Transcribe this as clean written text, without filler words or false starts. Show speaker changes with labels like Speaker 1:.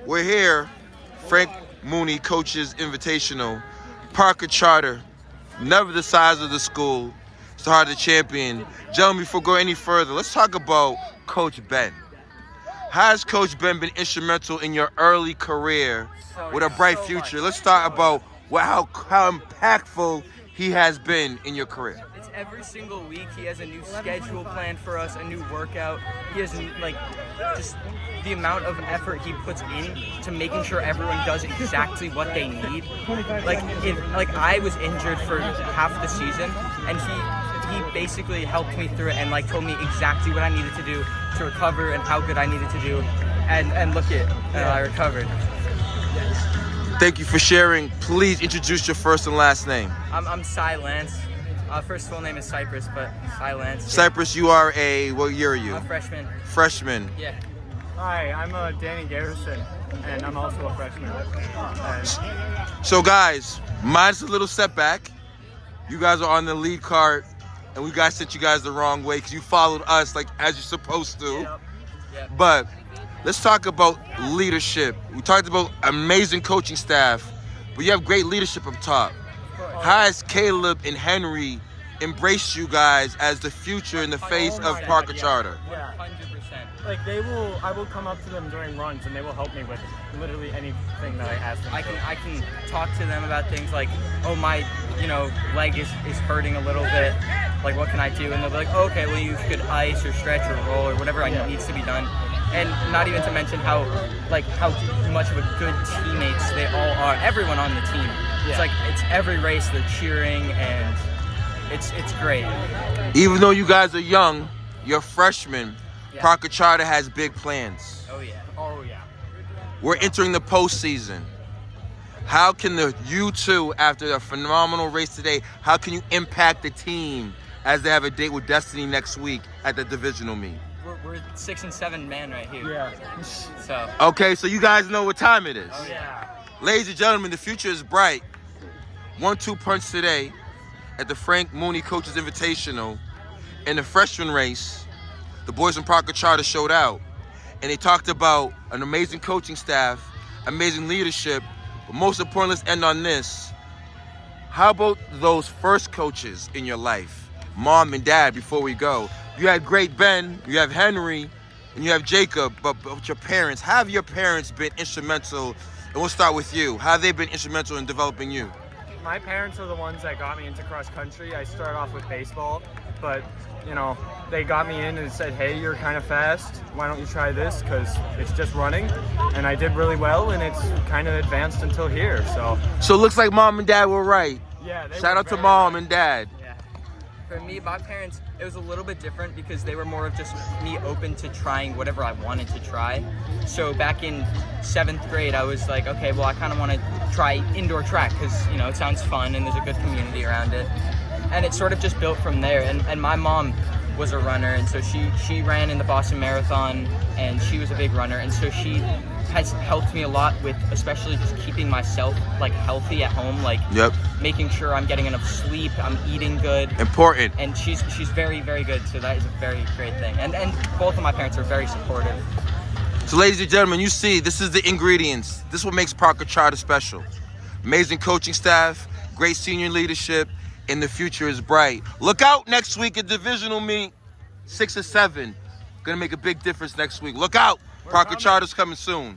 Speaker 1: We're here. Frank Mooney coaches Invitational. Parker Charter, never the size of the school. It's the heart of the champion. Gentlemen, before we go any further, let's talk about Coach Ben. How has Coach Ben been instrumental in your early career with a bright future? Let's talk about how impactful he has been in your career.
Speaker 2: It's every single week he has a new schedule planned for us, a new workout. He has just the amount of effort he puts in to making sure everyone does exactly what they need. I was injured for half the season, and he basically helped me through it and told me exactly what I needed to do to recover and how good I needed to do, and look at I recovered.
Speaker 1: Thank you for sharing. Please introduce your first and last name.
Speaker 2: I'm Cy Lance. First full name is Cypress, but Cy Lance. Yeah.
Speaker 1: Cypress, you are what year are you?
Speaker 2: I'm a freshman.
Speaker 1: Freshman.
Speaker 2: Yeah.
Speaker 3: Hi, I'm Danny Garrison, and I'm also a freshman.
Speaker 1: So guys, mine's a little setback. You guys are on the lead card, and we guys sent you guys the wrong way because you followed us as you're supposed to.
Speaker 2: Yep.
Speaker 1: But let's talk about leadership. We talked about amazing coaching staff, but you have great leadership up top. How has Caleb and Henry embraced you guys as the future in the face of Parker Charter?
Speaker 3: Yeah.
Speaker 2: 100%.
Speaker 3: I will come up to them during runs, and they will help me with literally anything that I ask them.
Speaker 2: I can talk to them about things like, oh, my leg is hurting a little bit. Like, what can I do? And they'll be like, oh, okay, well, you could ice or stretch or roll or whatever needs to be done. And not even to mention how much of a good teammates they all are. Everyone on the team. Yeah. It's every race they're cheering, and it's great.
Speaker 1: Even though you guys are young, you're freshmen.
Speaker 2: Yeah.
Speaker 1: Parker Charter has big plans.
Speaker 2: Oh yeah.
Speaker 3: Oh yeah.
Speaker 1: We're entering the postseason. How can you two, after a phenomenal race today, how can you impact the team as they have a date with Destiny next week at the divisional meet?
Speaker 2: We're 6 and 7 man right here.
Speaker 3: Yeah.
Speaker 2: So.
Speaker 1: Okay, so you guys know what time it is.
Speaker 2: Oh yeah.
Speaker 1: Ladies and gentlemen, the future is bright. 1-2 punch today at the Frank Mooney Coaches Invitational. In the freshman race, the boys from Parker Charter showed out, and they talked about an amazing coaching staff, amazing leadership, but most importantly, let's end on this. How about those first coaches in your life, mom and dad, before we go? You had great Ben, you have Henry, and you have Giacobbe, but your parents, how have your parents been instrumental? And we'll start with you. How have they been instrumental in developing you?
Speaker 3: My parents are the ones that got me into cross country. I started off with baseball, but they got me in and said, hey, you're kind of fast. Why don't you try this? Because it's just running. And I did really well, and it's kind of advanced until here. So
Speaker 1: it looks like mom and dad were right.
Speaker 3: Yeah.
Speaker 1: Shout out to mom and dad.
Speaker 2: Yeah. For me, my parents, it was a little bit different because they were more of just me open to trying whatever I wanted to try. So back in 7th grade, I was like, okay, well, I kind of want to try indoor track because, it sounds fun and there's a good community around it. And it sort of just built from there. And my mom was a runner, and so she ran in the Boston Marathon, and she was a big runner. And so she has helped me a lot with especially just keeping myself healthy at home, making sure I'm getting enough sleep, I'm eating good.
Speaker 1: Important.
Speaker 2: And she's very, very good, so that is a very great thing. And both of my parents are very supportive.
Speaker 1: So ladies and gentlemen, you see, this is the ingredients. This is what makes Parker Charter special. Amazing coaching staff, great senior leadership, and the future is bright. Look out next week at divisional meet, 6 or 7. Gonna make a big difference next week. Look out, Parker Charter's coming soon.